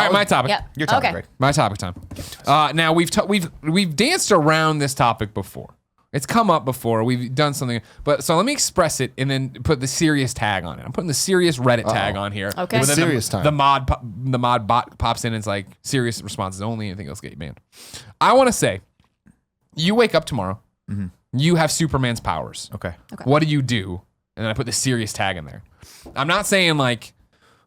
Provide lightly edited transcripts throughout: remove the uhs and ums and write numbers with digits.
right, my topic. Yep. Your topic, Okay. Greg. My topic time. Now we've danced around this topic before. It's come up before. We've done something, but so let me express it and then put the serious tag on it. I'm putting the serious Reddit tag on here. Okay. But then Serious time. The mod bot pops in and it's like serious responses only. Anything else get banned. I want to say, you wake up tomorrow. You have Superman's powers. Okay. What do you do? And then I put the serious tag in there. I'm not saying like,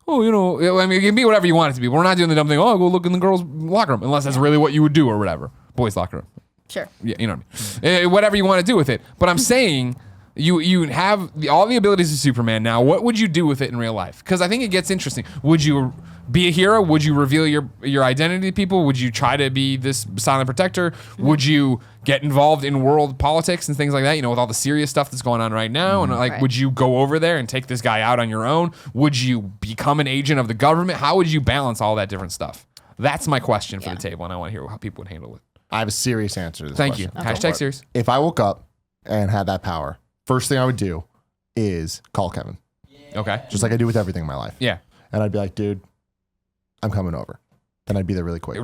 oh, you know, I mean, it can be whatever you want it to be. We're not doing the dumb thing. Oh, go look in the girls' locker room, unless that's really what you would do or whatever. Boys' locker room. Sure. Yeah, you know what I mean. Whatever you want to do with it. But I'm saying you have all the abilities of Superman now. What would you do with it in real life? Because I think it gets interesting. Would you be a hero? Would you reveal your identity to people? Would you try to be this silent protector? Would you get involved in world politics and things like that? You know, with all the serious stuff that's going on right now. And like, Right. would you go over there and take this guy out on your own? Would you become an agent of the government? How would you balance all that different stuff? That's my question for the table, and I want to hear how people would handle it. I have a serious answer to this Thank question. you. Hashtag serious. If I woke up and had that power, first thing I would do is call Kevin. Okay. Just like I do with everything in my life. Yeah. And I'd be like, dude, I'm coming over. Then I'd be there really quick.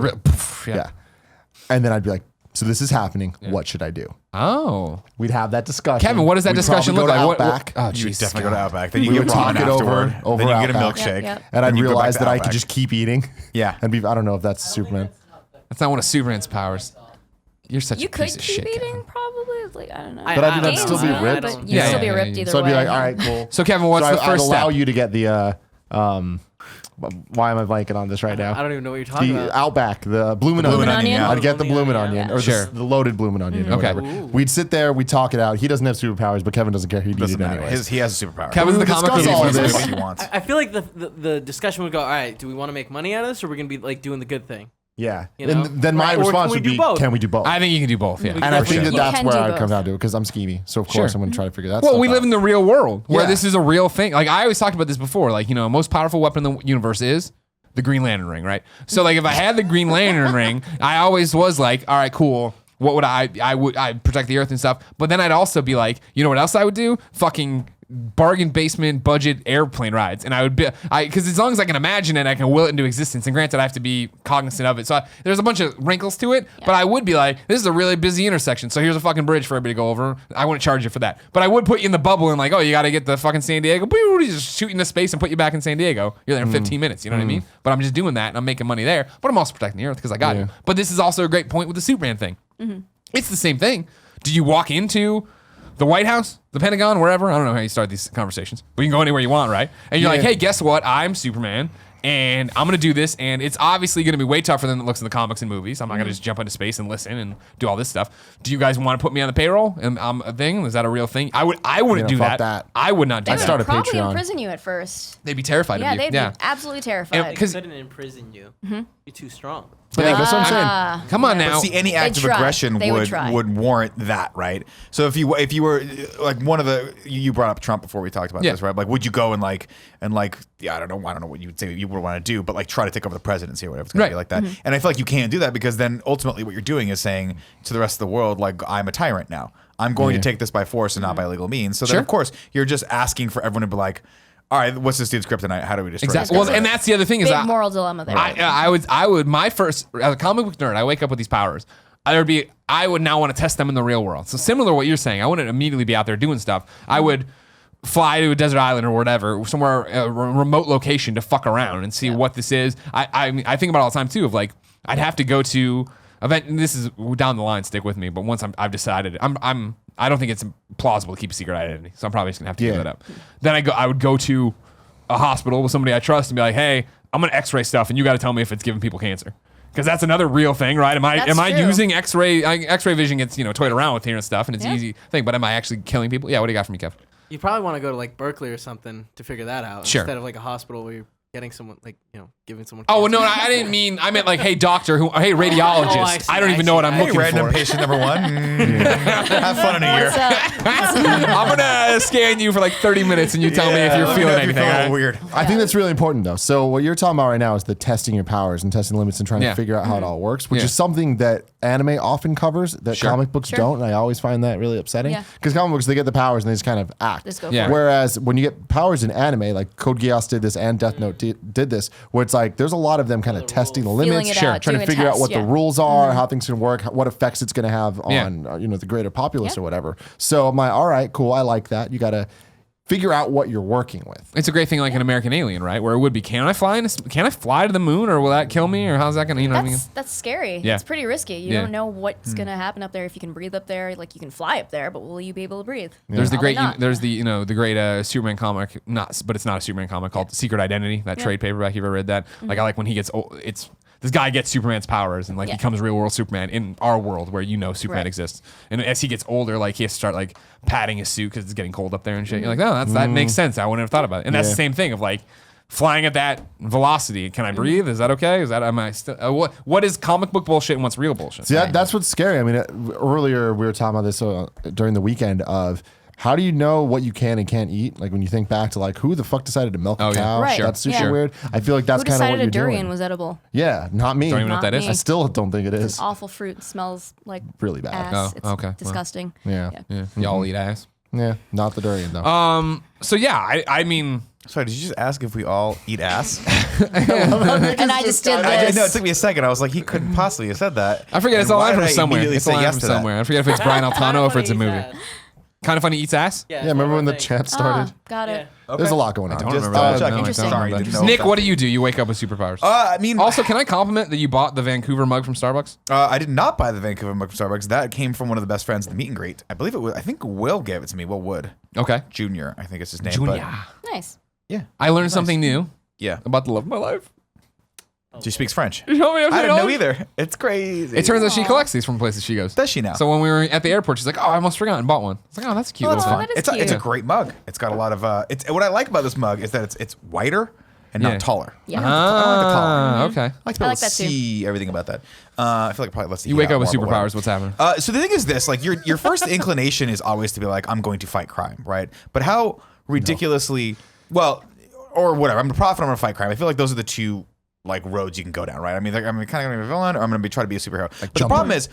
Yeah. And then I'd be like, so this is happening. What should I do? Oh. We'd have that discussion. Kevin, what does that We'd discussion probably look go like? to What, Outback. oh, You jeez. definitely go to Outback. Then you We get would talk ramen it over afterward. Then you get a Outback. milkshake. Yep. And I'd then you go back realize to that I Outback. could just keep eating. Yeah. And be, I don't know if that's Superman. That's not one of Superman's powers. You're such You a could piece of keep shit, eating, Kevin. probably. Like, I don't know. But I mean, I'd still be Games, ripped. But Yeah, you'd yeah, still be yeah, ripped yeah. either So I'd way. be like, all right, cool. So, Kevin, what's So the I'd first allow step? you to get the, why am I blanking on this right now? I don't even know what you're talking The about. Outback, the bloomin' Bloomin' onion. onion? I'd get the bloomin' onion, or Sure. the loaded bloomin' onion, or Okay. whatever. Ooh. We'd sit there, we'd talk it out. He doesn't have superpowers, but Kevin doesn't care. He'd eat Doesn't it matter. anyways. He has a superpower. Kevin's the We'll comic discuss relief all in of this this. movie. What he wants. I feel like the discussion would go, all right, do we want to make money out of this, or we're going to be like doing the good thing? Yeah. You know? And then my Right. Or response can we would do be, both? can we do both? I think you can do both, yeah. We And I for think sure. that that's You can where do I'd both. come down to it, because I'm schemy. So, of course, Sure. I'm going to try to figure that Well, stuff we live in the real world where Yeah. this is a real thing. Like, I always talked about this before. Like, you know, most powerful weapon in the universe is the Green Lantern ring, right? So, like, if I had the Green Lantern ring, I always was like, all right, cool. What would I'd protect the earth and stuff. But then I'd also be like, you know what else I would do? Fucking bargain basement budget airplane rides. And I would be, because as long as I can imagine it, I can will it into existence. And granted, I have to be cognizant of it. So there's a bunch of wrinkles to it, but I would be like, this is a really busy intersection. So here's a fucking bridge for everybody to go over. I wouldn't charge you for that. But I would put you in the bubble and like, oh, you got to get the fucking San Diego. You just shoot into space and put you back in San Diego. You're there in 15 minutes. You know what I mean? But I'm just doing that and I'm making money there. But I'm also protecting the earth because I got to. But this is also a great point with the Superman thing. It's the same thing. Do you walk into the White House, the Pentagon, wherever? I don't know how you start these conversations. But you can go anywhere you want, right? And you're like, hey, guess what? I'm Superman, and I'm going to do this, and it's obviously going to be way tougher than it looks in the comics and movies. I'm not going to just jump into space and listen and do all this stuff. Do you guys want to put me on the payroll? And a thing? Is that a real thing? I wouldn't do fuck that. that. I would not do They that. start would a probably Patreon. imprison you at first. They'd be terrified Yeah, of you. they'd be absolutely terrified. Because Couldn't imprison you. You're too strong. Yeah, that's what I'm saying. come on now. See, any act of try. aggression They would try. would warrant that, right? So if you were like one of the you brought up Trump before we talked about this, right? Like, would you go and yeah, I don't know what you would say you would want to do, but like try to take over the presidency or whatever it's going to be like that. And I feel like you can't do that because then ultimately what you're doing is saying to the rest of the world, like, I'm a tyrant now. I'm going to take this by force and not by legal means. So then of course you're just asking for everyone to be like, all right, what's this dude's kryptonite? How do we destroy Exactly. this Well, guy? and that's the other thing is Big moral dilemma there. I would my first as a comic book nerd, I wake up with these powers. I would now want to test them in the real world. So similar to what you're saying, I wouldn't immediately be out there doing stuff. I would fly to a desert island or whatever, somewhere a remote location to fuck around and see what this is. I mean, I think about it all the time too. Of like, I'd have to go to event. And this is down the line. Stick with me. But once I've decided, I don't think it's plausible to keep a secret identity. So I'm probably just gonna have to give that up. Then I would go to a hospital with somebody I trust and be like, hey, I'm gonna X-ray stuff, and you got to tell me if it's giving people cancer. Because that's another real thing, right? Am I true. using X-ray? X-ray vision gets toyed around with here and stuff, and it's an easy thing. But am I actually killing people? Yeah. What do you got for me, Kev? You probably want to go to like Berkeley or something to figure that out. Sure. Instead of like a hospital where you're getting someone giving someone. Oh cancer. no, I didn't mean. I meant like, hey, doctor, hey, radiologist. I see, I don't even I know what see. I'm Hey, looking random for. patient number one. Have fun in a year. What's up? I'm gonna scan you for like 30 minutes, and you tell me if you're feeling anything. Feeling right? weird. I think that's really important, though. So what you're talking about right now is the testing your powers and testing limits and trying to figure out how it all works, which is something that anime often covers that comic books don't, and I always find that really upsetting. Yeah. Because comic books, they get the powers and they just kind of act. Just go Yeah. for it. Whereas when you get powers in anime, like Code Geass did this and Death Note did this, where it's it's like there's a lot of them kind of testing the limits, it out, trying to doing a figure out test, what the yeah. rules are, how things can work, what effects it's going to have on the greater populace or whatever. So I'm like, all right, cool, I like that. You got to figure out what you're working with. It's a great thing like an American Alien, right? Where it would be, can I fly to the moon, or will that kill me, or how's that going to, what I mean? That's scary. Yeah. It's pretty risky. You don't know what's going to happen up there. If you can breathe up there, like you can fly up there, but will you be able to breathe? There's the Probably great, not. there's the the great Superman comic, but it's not a Superman comic, called Secret Identity, that trade paperback. You ever read that? Like I like when he gets old, this guy gets Superman's powers and like becomes real world Superman in our world where Superman exists. And as he gets older, like he has to start like patting his suit because it's getting cold up there and shit. You're like, oh, that makes sense. I wouldn't have thought about it. And that's the same thing of like flying at that velocity. Can I breathe? Is that okay? Am I still? What is comic book bullshit and what's real bullshit? See, that's what's scary. I mean, earlier we were talking about this during the weekend of. How do you know what you can and can't eat? Like when you think back to like who the fuck decided to milk a cow? Right. That's super weird. I feel like that's Who kind of what decided you're a durian doing. was edible? Yeah, not me. Don't even know what Not that is. me. I still don't think it is. Awful fruit. It smells like Really bad. ass. Oh, It's okay. Well. disgusting. Yeah. Yeah. Y'all eat ass. Yeah, not the durian though. So yeah, I mean, Sorry, did you just ask if we all eat ass? And I just did this. No, it took me a second. I was like, he couldn't possibly have said that. I forget. It's a And why line did from I somewhere. immediately It's a say line yes from to that? somewhere. I forget if it's Brian Altano or if it's a movie. Kind of funny eats ass. Yeah, remember when the chat started? Got it. There's a lot going on. don't Just remember that. checking. No, I Interesting. don't Sorry, remember didn't that. know Nick, if what do? You wake up with superpowers. I mean, Also, can I compliment that you bought the Vancouver mug from Starbucks? I did not buy the Vancouver mug from Starbucks. That came from one of the best friends at the meet and greet. I believe it was. I think Will gave it to me. Will Wood Okay. Junior. I think it's his name. Junior. Nice. But yeah, I learned something new yeah. about the love of my life. She speaks French. You told me I didn't know either. It's crazy. It turns out she collects these from places she goes. Does she now? So when we were at the airport, she's like, "Oh, I almost forgot and bought one." I was like, "Oh, that's a cute little Oh, thing." that is It's a cute. great mug. It's got a lot of. It's what I like about this mug is that it's whiter and Yeah. not taller. Yeah. I don't like the collar. Ah, okay. I like to be I able like to that too. see everything about that. I feel like probably let's see. You wake up with superpowers. What's happening? So the thing is this: like your first inclination is always to be like, I'm going to fight crime, right? But how ridiculously or whatever. I'm a prophet. I'm going to fight crime. I feel like those are the two like roads you can go down, right? I mean, like, I'm kind of going to be a villain, or I'm going to try to be a superhero. But the problem is,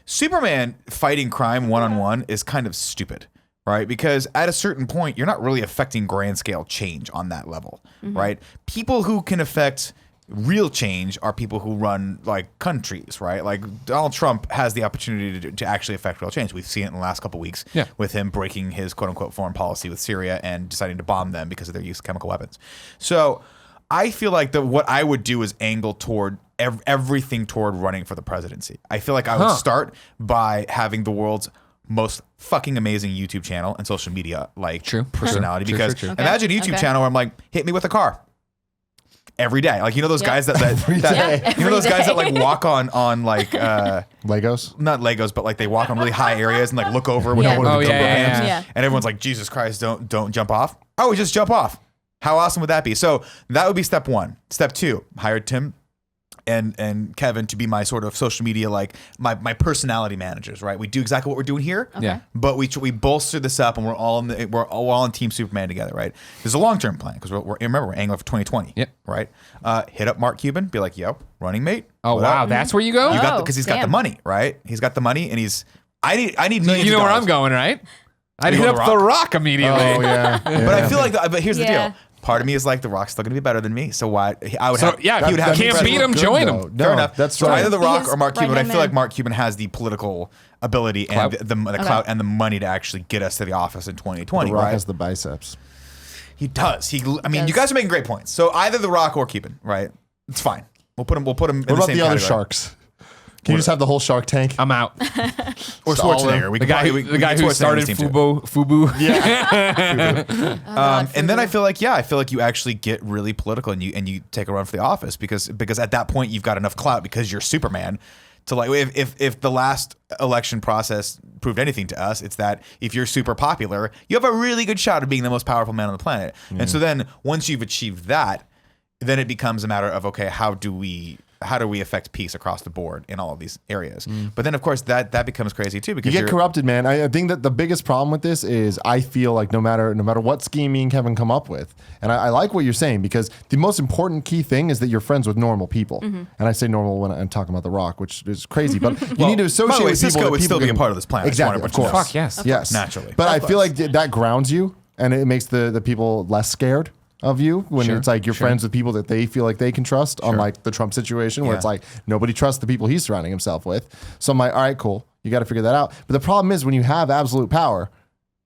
Superman fighting crime one-on-one is kind of stupid, right? Because at a certain point, you're not really affecting grand scale change on that level, right? People who can affect real change are people who run like countries, right? Like Donald Trump has the opportunity to actually affect real change. We've seen it in the last couple of weeks with him breaking his quote unquote foreign policy with Syria and deciding to bomb them because of their use of chemical weapons. So I feel like what I would do is angle toward everything toward running for the presidency. I feel like I would start by having the world's most fucking amazing YouTube channel and social media like personality. True. Because True. imagine a YouTube channel where I'm like, hit me with a car. Every day. Like, you know those guys that you know those guys that like walk on like Legos? not Legos, but like they walk on really high areas and like look over with one of the hands. Yeah. And everyone's like, Jesus Christ, don't jump off. I would just jump off. How awesome would that be? So that would be step one. Step two, hired Tim and Kevin to be my sort of social media, like my personality managers, right? We do exactly what we're doing here, Yeah. but we bolster this up, and we're all on Team Superman together, right? There's a long term plan because we're angling for 2020, Yep. right? Hit up Mark Cuban, be like, yo, running mate. Oh what wow, up? that's where you go. You got Oh, because he's got the damn. money, right? He's got the money, and I need millions. You know of where dollars. I'm going, right? I'd You hit go up The the Rock immediately. Oh, yeah. But I feel like, but here's the Yeah. deal. Part of me is like, The Rock's still going to be better than me. So why? I would So have. yeah, he would have can't to be beat him. Good, Join though. him. No, Fair enough. That's so right. either The Rock His or Mark Cuban. But I right-hand feel like man. Mark Cuban has the political ability and Clout. the clout and the money to actually get us to the office in 2020. The Rock right? has the biceps. He does. I mean, Does. you guys are making great points. So either The Rock or Cuban, right? It's fine. We'll put him. We'll put him. What about the other category. sharks? Can you just have the whole Shark Tank? I'm out. Or Schwarzenegger? We The could guy, probably- the we guy could who Schwarzenegger started on this team too. Fubu. And then I feel like you actually get really political and you take a run for the office because at that point you've got enough clout because you're Superman to like if the last election process proved anything to us, it's that if you're super popular, you have a really good shot of being the most powerful man on the planet. And so then once you've achieved that, then it becomes a matter of okay, how do we affect peace across the board in all of these areas? But then of course that becomes crazy too because You get corrupted, man. I think that the biggest problem with this is I feel like no matter what scheme me and Kevin come up with, and I like what you're saying because the most important key thing is that you're friends with normal people. And I say normal when I'm talking about The Rock, which is crazy, but you need to associate by the way, with people Cisco that would people still be a can- part of this planet. I just Exactly, wanted of to course. Fuck yes. Yes, Naturally. But I feel like that grounds you, and it makes the people less scared. of you when Sure, it's like you're sure. friends with people that they feel like they can trust, unlike the Trump situation where Yeah. it's like nobody trusts the people he's surrounding himself with. So I'm like, all right, cool. You got to figure that out. But the problem is when you have absolute power,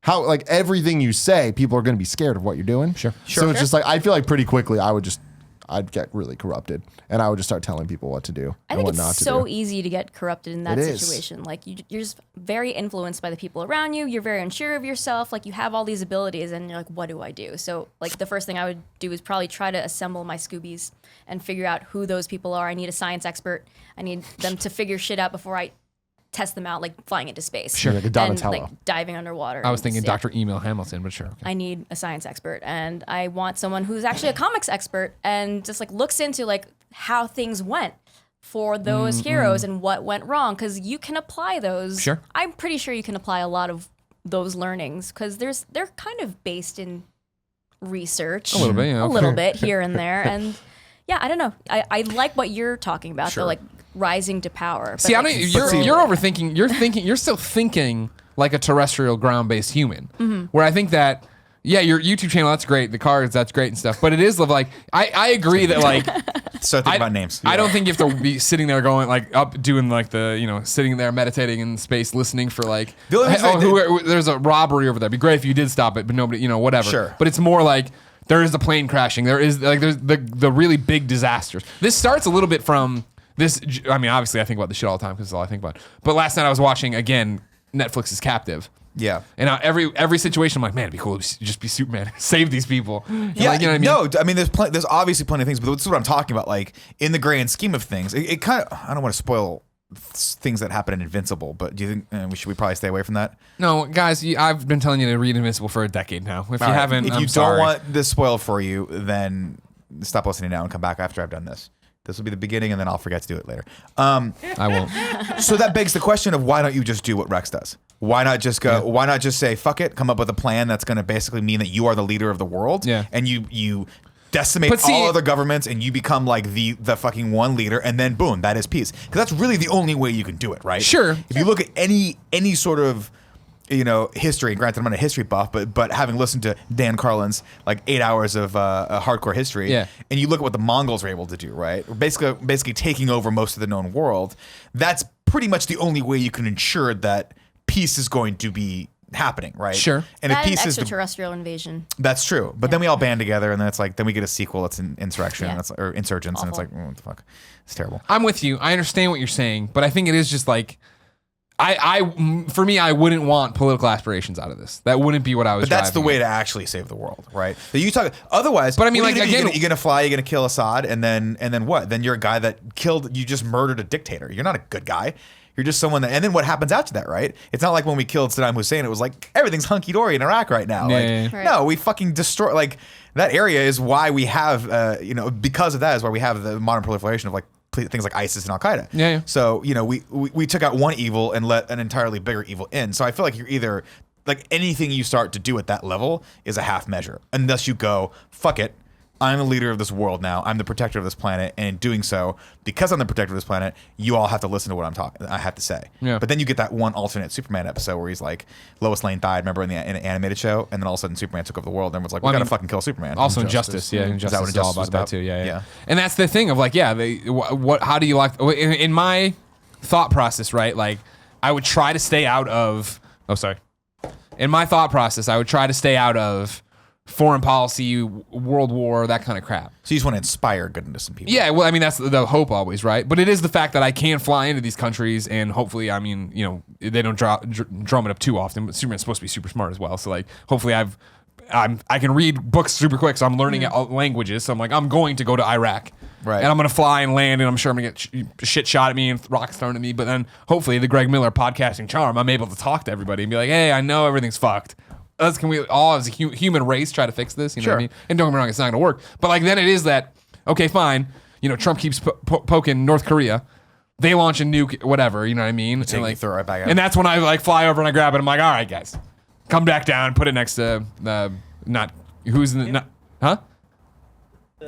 how like everything you say, people are going to be scared of what you're doing. Sure. So it's just like, I feel like pretty quickly I'd get really corrupted and I would just start telling people what to do I and think what it's not to so do. easy to get corrupted in that It is. situation. Like you're just very influenced by the people around you. You're very unsure of yourself. Like you have all these abilities, and you're like, "What do I do?" So like the first thing I would do is probably try to assemble my Scoobies and figure out who those people are. I need a science expert. I need them to figure shit out before I test them out, like flying into space. Sure, like a and Donatello. like diving underwater. I was and thinking yeah. Dr. Emil Hamilton, but sure. Okay. I need a science expert, and I want someone who's actually a comics expert and just like looks into like how things went for those heroes and what went wrong, because you can apply those. Sure. I'm pretty sure you can apply a lot of those learnings because they're kind of based in research A little bit, yeah. a little bit here and there, and yeah, I don't know. I like what you're talking about, Sure. the like rising to power. but, See, I like, don't. slowly. You're overthinking. You're still thinking like a terrestrial, ground-based human. Where I think that, yeah, your YouTube channel, that's great. The cards, that's great and stuff. But it is like I agree that like So think about names. I don't think you have to be sitting there going like up doing like the sitting there meditating in space listening for like The only reason there's a robbery over there. It'd be great if you did stop it, but nobody whatever. Sure. But it's more like. There is the plane crashing. There's the really big disasters. This starts a little bit from this. I mean, obviously, I think about this shit all the time because it's all I think about. But last night I was watching again Netflix's Captive. Yeah. And every situation I'm like, man, it'd be cool to just be Superman, save these people. Yeah, Like, you know what I mean? no, I mean, there's obviously plenty of things, but this is what I'm talking about. Like in the grand scheme of things, it kind of, I don't want to spoil things that happen in Invincible, but do you think we should probably stay away from that? No, guys, I've been telling you to read Invincible for a decade now. If you haven't, if I'm you sorry. don't want this spoiled for you, then stop listening now and come back after I've done this. This will be the beginning, and then I'll forget to do it later. I won't. So that begs the question of why don't you just do what Rex does? Why not just go? Yeah. Why not just say fuck it? Come up with a plan that's going to basically mean that you are the leader of the world. Yeah. And you decimate But see- all other governments, and you become like the fucking one leader, and then boom, that is peace. Because that's really the only way you can do it, right? Sure. If you look at any sort of history, and granted I'm not a history buff, but having listened to Dan Carlin's like 8 hours of hardcore history, Yeah. and you look at what the Mongols were able to do, right? Basically taking over most of the known world. That's pretty much the only way you can ensure that peace is going to be happening, right? Sure. And if That peace and is extraterrestrial invasion. that's true. But then we all band together, and then it's like, then we get a sequel that's insurrection, Yeah. and or insurgents, and it's Awful. like, what the fuck? It's terrible. I'm with you. I understand what you're saying, but I think it is just like, for me, I wouldn't want political aspirations out of this. That wouldn't be what I was. But that's the driving way at. to actually save the world, right? That you talk. Otherwise, But I mean, what are like, you gonna do? again- you're gonna fly, you're gonna kill Assad, and then what? Then you're a guy that you just murdered a dictator. You're not a good guy. You're just someone that. And then what happens after that, right? It's not like when we killed Saddam Hussein. It was like everything's hunky dory in Iraq right now. Yeah, Like, yeah, yeah. no, we fucking destroy. Like that area is why we have, because of that is why we have the modern proliferation of like things like ISIS and Al Qaeda. Yeah, yeah. So we took out one evil and let an entirely bigger evil in. So I feel like you're either like anything you start to do at that level is a half measure, unless you go fuck it. I'm the leader of this world now. I'm the protector of this planet, and in doing so, because I'm the protector of this planet, you all have to listen to what I have to say. Yeah. But then you get that one alternate Superman episode where he's like, Lois Lane died, remember in the animated show, and then all of a sudden Superman took over the world, and everyone's like, we Well, I gotta mean, fucking kill Superman. Also Injustice. Injustice, yeah, Is that Injustice what is all Injustice was about that about? too, yeah. Yeah. And that's the thing of like, yeah, what? How do you like? In my thought process, right? Like, I would try to stay out of. Oh, sorry. In my thought process, I would try to stay out of foreign policy, world war, that kind of crap. So you just want to inspire goodness in people. Yeah, well, I mean, that's the hope always, right? But it is the fact that I can fly into these countries, and hopefully, I mean, they don't drum it up too often. But Superman's supposed to be super smart as well, so like, hopefully, I can read books super quick, so I'm learning languages. So I'm like, I'm going to go to Iraq, Right. And I'm gonna fly and land, and I'm sure I'm gonna get shit shot at me and rocks thrown at me. But then, hopefully, the Greg Miller podcasting charm, I'm able to talk to everybody and be like, hey, I know everything's fucked. Can we all as a human race try to fix this? You know what I mean? And don't get me wrong, it's not going to work. But like then it is that, okay, fine. Trump keeps poking North Korea. They launch a nuke, whatever. You know what I mean? Take it, throw it right back at and that's when I like fly over and I grab it. I'm like, all right, guys, come back down, put it next to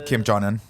Kim Jong-un.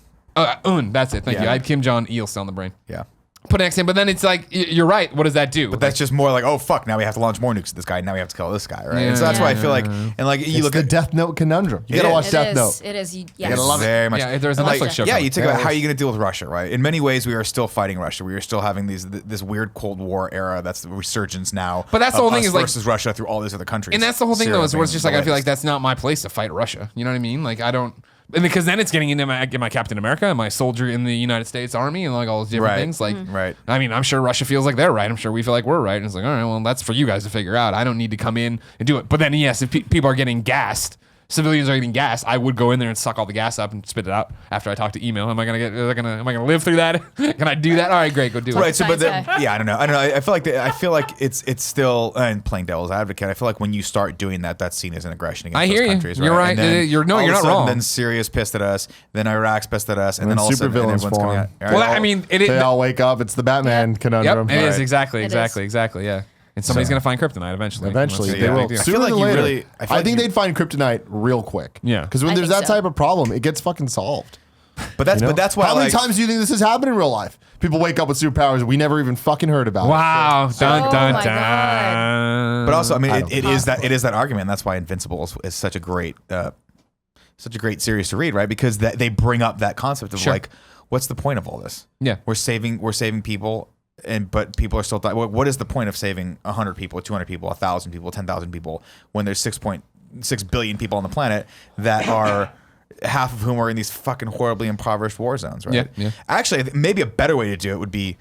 That's it. Thank Yeah. you. I had Kim Jong Il still in the brain. Yeah. Put an X in, but then it's like you're right. What does that do? But that's just more like, oh fuck, now we have to launch more nukes at this guy. Now we have to kill this guy, right? And so that's why I feel like, and like you It's look the at Death Note conundrum. You gotta is. watch It Death is. Note. It is. You Yes. gotta love it very much. Yeah, there's a And Netflix show Yeah, coming. you think about how are you going to deal with Russia, right? In many ways, we are still fighting Russia. We are still having this weird Cold War era. That's the resurgence now. But that's the of whole thing us is, like- versus Russia through all these other countries. And that's the whole thing, Syria though, is where it's being just the like I feel like latest. that's not my place to fight Russia. You know what I mean? Like I don't, and because then it's getting into my Captain America and my soldier in the United States Army and like all those different Right. things. Like, Right. I mean, I'm sure Russia feels like they're right. I'm sure we feel like we're right. And it's like, all right, well, that's for you guys to figure out. I don't need to come in and do it. But then, yes, if people are getting gassed. Civilians are getting gassed. I would go in there and suck all the gas up and spit it out after I talk to email. Am I gonna live through that? Can I do that? All right, great, go do it. Right. So, but Science guy. yeah, I don't know. I feel like it's still and playing devil's advocate. I feel like when you start doing that, that's seen as an aggression against I those hear you. countries. You're right. And then You're all of a not sudden, wrong. Then Syria's pissed at us. Then Iraq's pissed at us, and And then all of a sudden supervillains everyone's coming form. out. Well, I mean, They all wake up. It's the Batman Yep, conundrum. it is Right. exactly, It exactly, is. exactly. Yeah, and somebody's So- gonna find kryptonite eventually. Eventually, That's they a will. big deal. I feel Sooner like than you later. really- I feel I like think you- they'd find kryptonite real quick. Yeah. Because when I there's think that so. type of problem, it gets fucking solved. But that's You know? but that's why How many like, times do you think this has happened in real life? People wake up with superpowers we never even fucking heard about. Wow, dun Oh dun my dun. But also, I mean, I it don't is that argument. That's why Invincible is such a great series to read, right? Because they bring up that concept of Sure. like, what's the point of all this? Yeah. We're saving people, but people are still dying. What is the point of saving 100 people, 200 people, 1,000 people, 10,000 people when there's 6.6 billion people on the planet that are half of whom are in these fucking horribly impoverished war zones, right? Yeah, yeah. Actually, I think maybe a better way to do it would be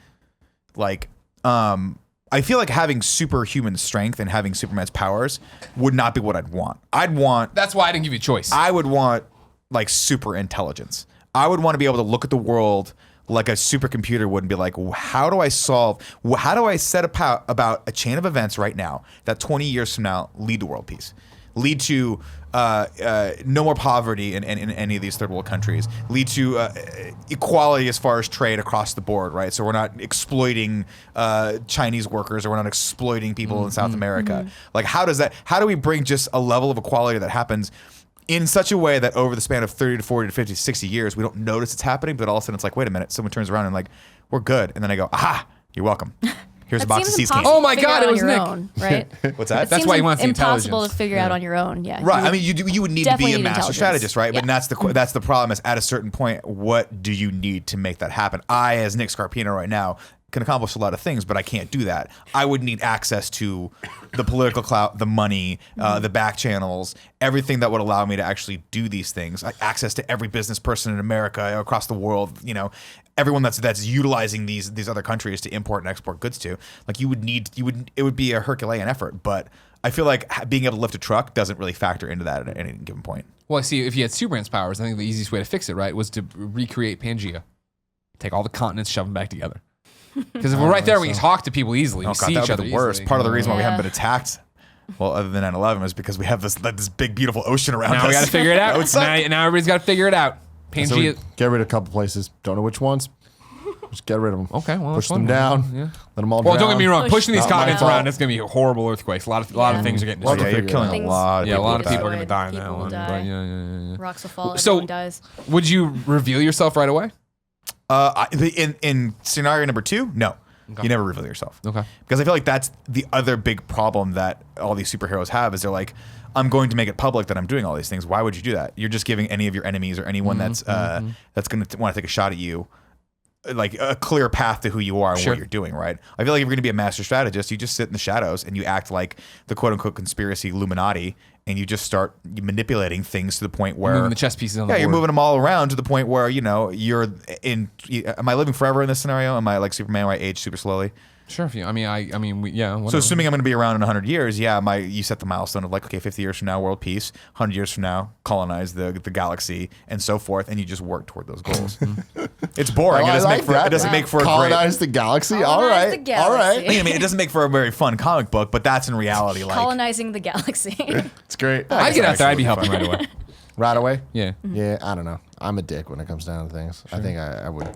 like, I feel like having superhuman strength and having Superman's powers would not be what I'd want. That's why I didn't give you a choice. I would want like super intelligence. I would want to be able to look at the world like a supercomputer would and be like, how do I set about a chain of events right now that 20 years from now lead to world peace, lead to no more poverty in any of these third world countries, lead to equality as far as trade across the board, right? So we're not exploiting Chinese workers, or we're not exploiting people in South America. Like, how do we bring just a level of equality that happens in such a way that over the span of 30 to 40 to 50 to 60 years, we don't notice it's happening, but all of a sudden it's like, wait a minute, someone turns around and like, we're good. And then I go, aha, you're welcome. Here's a That box of seems sea impossible skins. Oh my to figure God, out it on was your Nick. own, right? What's that? It That's seems why he wants the impossible intelligence. to figure out on your own. Yeah. Right. I mean, you would need to be definitely a need master intelligence. strategist, right? Yeah. But that's the problem is at a certain point, what do you need to make that happen? I, as Nick Scarpino right now, can accomplish a lot of things, but I can't do that. I would need access to the political clout, the money, the back channels, everything that would allow me to actually do these things. Access to every business person in America, across the world, everyone that's utilizing these other countries to import and export goods to. Like it would be a Herculean effort, but I feel like being able to lift a truck doesn't really factor into that at any given point. Well, see, if you had Superman's powers, I think the easiest way to fix it, right, was to recreate Pangea. Take all the continents, shove them back together. Because if we're right there, we can talk to people easily. Oh We God, see that each would other be the worst. easily. Part of the reason why we Yeah. haven't been attacked, well, other than 9/11, is because we have this big, beautiful ocean around us. Now we got to figure it That out. would suck. Now everybody's got to figure it out. So we Pangea. get rid of a couple places. Don't know which ones. Just get rid of them. Okay, well, push that's them fun. down. Yeah. Let them all. Well, drown. don't get me wrong. Push. Pushing these Not my continents fault. around, it's going to be horrible earthquakes. A lot of Yeah. things are getting Well, destroyed. Yeah, you're figure killing it a Things lot of Yeah, a people lot with of that. people are going to die in People that will one. die. But yeah. Rocks will fall. So- Everyone dies. Would you reveal yourself right away? In scenario number 2, no. You never reveal yourself. Okay. Because I feel like that's the other big problem that all these superheroes have is they're like, I'm going to make it public that I'm doing all these things. Why would you do that? You're just giving any of your enemies or anyone that's going to want to take a shot at you like a clear path to who you are and Sure. what you're doing, right? I feel like if you're going to be a master strategist, you just sit in the shadows and you act like the quote unquote conspiracy Illuminati, and you just start manipulating things to the point where Moving the chess pieces on the yeah, board. you're moving them all around to the point where you're in. Am I living forever in this scenario? Am I like Superman, where I age super slowly? Sure. If you, I mean, yeah. So Whatever. assuming I'm going to be around in 100 years, yeah, you set the milestone of like, okay, 50 years from now, world peace. 100 years from now, colonize the galaxy, and so forth, and you just work toward those goals. It's boring. Oh, It I doesn't like make for that. it doesn't make for a great. Colonize the galaxy. All Colonize right. the All right. galaxy. I mean, it doesn't make for a very fun comic book, but that's in reality like. Colonizing the galaxy. It's great. I'd get out there. I'd be helping Absolutely right away. Right away. Yeah. Yeah, I don't know. I'm a dick when it comes down to things. I think I would.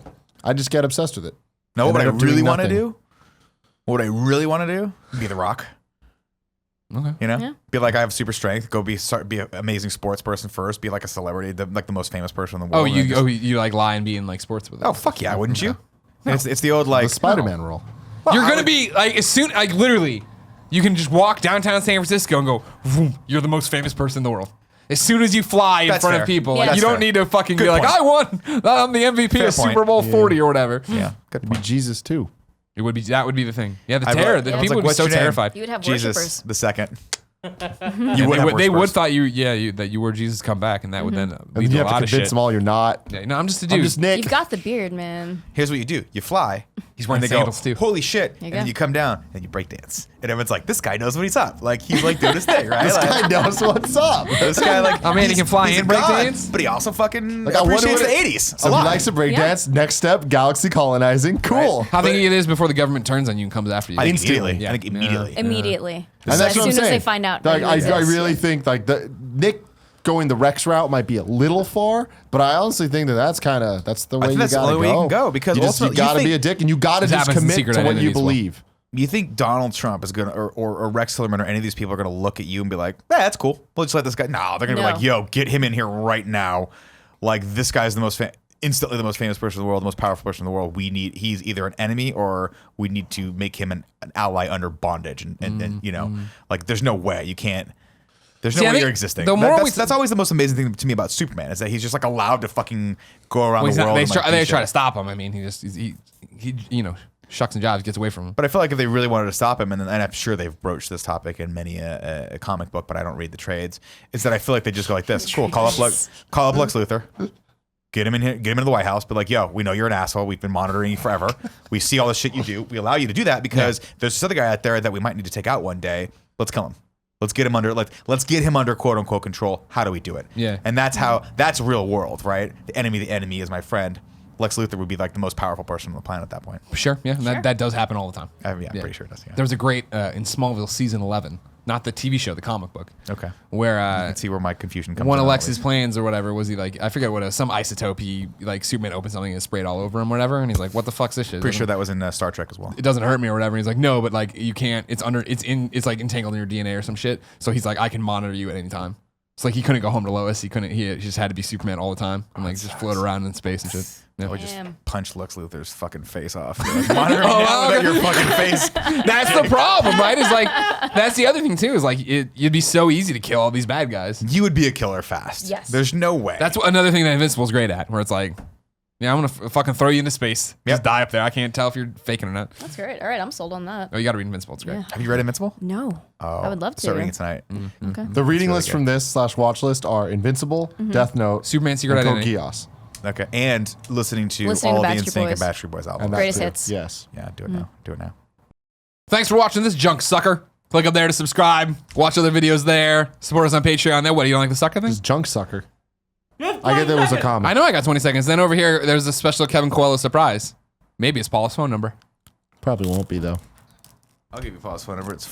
I just get obsessed with it. No, And what I end up doing really want to nothing. do. What I really want to do? Be The Rock. Okay. You know, Yeah. be like I have super strength. Go be an amazing sports person first. Be like a celebrity, like the most famous person in the world. Oh, and then just- you like lie and be in like sports with it. Oh fuck yeah, wouldn't you? It's the old like The Spider-Man rule. You're gonna be like as soon like literally, you can just walk downtown San Francisco and go, vroom, you're the most famous person in the world. As soon as you fly in That's front fair. of people, Yeah. like, you That's don't fair. need to fucking Good be like, point. I won. I'm the MVP Fair of point. Super Bowl 40 or whatever. yeah, good It'd be point. Jesus too. It would be that would be the thing. Yeah, the I terror. wrote- The I was people like, would be what's so your name? terrified. You would have Jesus worshipers. the second. They would thought you, that you were Jesus come back, and that would then And lead you to a have to lot of convince shit. them all you're not. Yeah, no, I'm just a dude. I'm just Nick. You've got the beard, man. Here's what you do: you fly. He's wearing and they sandals, go, too. Holy shit! you And go. then you come down and you break dance, and everyone's like, "This guy knows what he's up." Like he's like doing his thing, right? This Like, guy knows what's up. This guy like, Oh, man, he he's- can fly he's and a break god, dance? but he also fucking Like, I wonder appreciates what the it- '80s. So a he lot. likes to break Yeah. dance. Next step, galaxy colonizing. Cool. How think it is before the government turns on you and comes after you? I think Instantly. immediately. I think immediately. Immediately. And as that's what soon I'm saying. as they find out. Like, that I you exist. really think like Nick going the Rex route might be a little far, but I honestly think that's the way think you that's the gotta only way you can go, because you ultimately you gotta be think- a dick and you gotta This just happens in commit Secret to what Identity you as well. believe. You think Donald Trump is gonna, or Rex Tillerman, or any of these people are gonna look at you and be like, "That's cool. We'll just let this guy." No, they're gonna be No. like, "Yo, get him in here right now." Like this guy's the most instantly the most famous person in the world, the most powerful person in the world. He's either an enemy or we need to make him an ally under bondage, and you know, like there's no way you can't. There's See, no I way think you're existing. the more That's always the most amazing thing to me about Superman is that he's just like allowed to fucking go around Well, the world. they and, like, try, do they try shit. to stop him. I mean, he you know, shucks and jobs, gets away from him. But I feel like if they really wanted to stop him, and I'm sure they've broached this topic in many a comic book, but I don't read the trades, is that I feel like they just go like this. Cool, call up Lex Luthor. Get him in here, get him into the White House, but like, yo, we know you're an asshole. We've been monitoring you forever. We see all the shit you do. We allow you to do that because there's this other guy out there that we might need to take out one day. Let's kill him. Let's get him under quote unquote control. How do we do it? Yeah. And that's real world, right? The enemy is my friend. Lex Luthor would be like the most powerful person on the planet at that point. Sure, yeah, and that does happen all the time. I'm pretty sure it does. Yeah. There was a great in Smallville season 11, not the TV show, the comic book. Okay. Where Let's see where my confusion comes one in of on all Lex's these. plans or whatever was he like, I forget what, some isotope, he like Superman opened something and sprayed all over him or whatever, and he's like, what the fuck's this shit? Pretty sure that was in Star Trek as well. It doesn't hurt me or whatever. And he's like, no, but like you can't, it's like entangled in your DNA or some shit. So he's like, I can monitor you at any time. It's like he couldn't go home to Lois. He just had to be Superman all the time and like just float around in space and shit. Yeah. Or just Damn. punch Lex Luthor's fucking face off. Like, monitor me now without your fucking face. That's the problem, right? Is like, that's the other thing too, is like, it'd be so easy to kill all these bad guys. You would be a killer fast. Yes. There's no way. That's another thing that Invincible's great at, where it's like, yeah, I'm gonna fucking throw you into space. Yep. Just die up there. I can't tell if you're faking or not. That's great. All right, I'm sold on that. Oh, you gotta read Invincible. It's great. Yeah. Have you read Invincible? No. I would love to. Start reading it tonight. Okay. The reading really list good. from this / watch list are Invincible, Mm-hmm. Death Note, Superman Secret and Code Identity. Geass. Okay. And listening to Listening all to the Backstreet NSYNC and Boys. Backstreet Boys albums. And that Greatest too. hits. Yes. Yeah, do it now. Do it now. Thanks for watching this junk sucker. Click up there to subscribe. Watch other videos there. Support us on Patreon. Then what? You don't like the sucker thing? This junk sucker. I get there was a comment. I know I got 20 seconds. Then over here, there's a special Kevin Coelho surprise. Maybe it's Paul's phone number. Probably won't be though. I'll give you Paul's phone number. It's